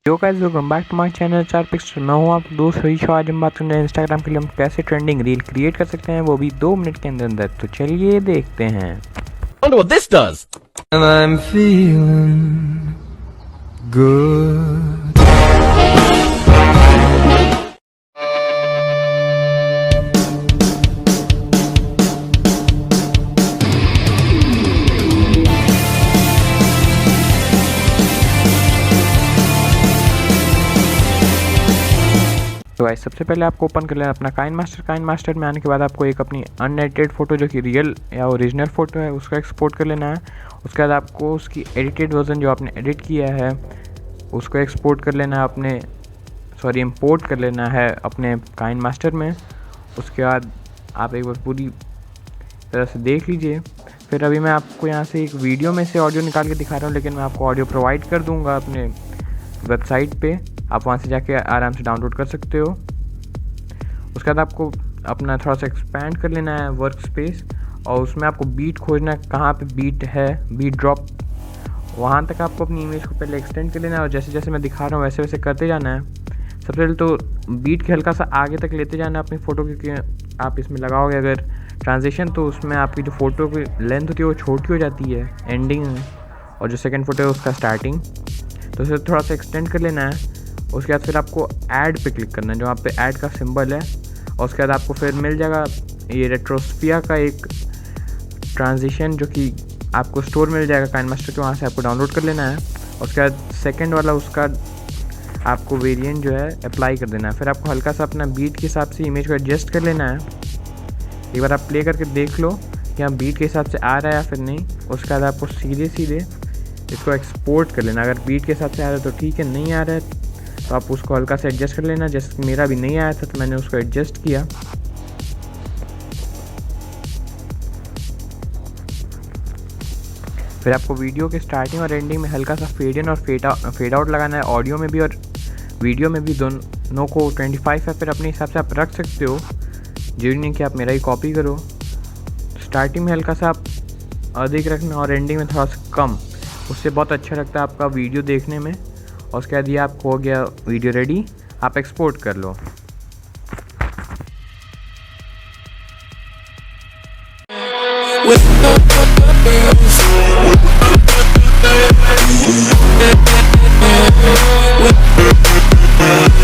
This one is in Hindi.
जो guys welcome back to my channel 4 Pixar. मैं हूँ आप दोस्त हरीश। आज हम बात करते हैं इंस्टाग्राम के लिए हम कैसे ट्रेंडिंग रील क्रिएट कर सकते हैं, वो भी 2 मिनट के अंदर अंदर। तो चलिए देखते हैं। Wonder what this does. And I'm feeling good. तो गाइस सबसे पहले आपको ओपन कर लेना अपना काइन मास्टर में आने के बाद आपको एक अपनी अनएडिटेड फ़ोटो जो कि रियल या ओरिजिनल फ़ोटो है उसका एक्सपोर्ट कर लेना है। उसके बाद आपको उसकी एडिटेड वर्जन जो आपने एडिट किया है उसको एक्सपोर्ट कर लेना है इंपोर्ट कर लेना है अपने काइन मास्टर में। उसके बाद आप एक बार पूरी तरह से देख लीजिए। फिर अभी मैं आपको यहाँ से एक वीडियो में से ऑडियो निकाल के दिखा रहा हूँ, लेकिन मैं आपको ऑडियो प्रोवाइड कर दूँगा अपने वेबसाइट पे, आप वहाँ से जाके आराम से डाउनलोड कर सकते हो। उसके बाद आपको अपना थोड़ा सा एक्सपैंड कर लेना है वर्क स्पेस, और उसमें आपको बीट खोजना है, कहाँ पे बीट है, बीट ड्रॉप, वहाँ तक आपको अपनी इमेज को पहले एक्सटेंड कर लेना है। और जैसे जैसे मैं दिखा रहा हूँ वैसे वैसे करते जाना है। सबसे पहले तो बीट के हल्का सा आगे तक लेते जाना है अपनी फ़ोटो, क्योंकि आप इसमें लगाओगे अगर ट्रांजिशन तो उसमें आपकी जो फ़ोटो की लेंथ होती है वो छोटी हो जाती है एंडिंग में, और जो सेकेंड फ़ोटो है उसका स्टार्टिंग, तो उसे थोड़ा सा एक्सटेंड कर लेना है। उसके बाद फिर आपको ऐड पे क्लिक करना है, जो वहाँ पे ऐड का सिंबल है, और उसके बाद आपको फिर मिल जाएगा ये रेट्रोस्फिया का एक ट्रांजिशन जो कि आपको स्टोर मिल जाएगा काइन मास्टर के, वहाँ से आपको डाउनलोड कर लेना है। उसके बाद सेकंड वाला उसका आपको वेरिएंट जो है अप्लाई कर देना है। फिर आपको हल्का सा अपना बीट के हिसाब से इमेज को एडजस्ट कर लेना है। एक बार आप प्ले करके देख लो कि यहाँ बीट के हिसाब से आ रहा है या फिर नहीं। उसके बाद आपको सीधे इसको एक्सपोर्ट कर लेना। अगर बीट के हिसाब से आ रहा है तो ठीक है, नहीं आ रहा है तो आप उसको हल्का सा एडजस्ट कर लेना। जैसे मेरा भी नहीं आया था तो मैंने उसको एडजस्ट किया। फिर आपको वीडियो के स्टार्टिंग और एंडिंग में हल्का सा फेड इन और फेड आउट लगाना है, ऑडियो में भी और वीडियो में भी, दोनों को 25 है। फिर अपने हिसाब से आप रख सकते हो, जरूरी नहीं कि आप मेरा ही कॉपी करो। स्टार्टिंग में हल्का सा आप अधिक रखना और एंडिंग में थोड़ा सा कम, उससे बहुत अच्छा लगता है आपका वीडियो देखने में। और उसके बाद ये आपको हो गया वीडियो रेडी, आप एक्सपोर्ट कर लो। With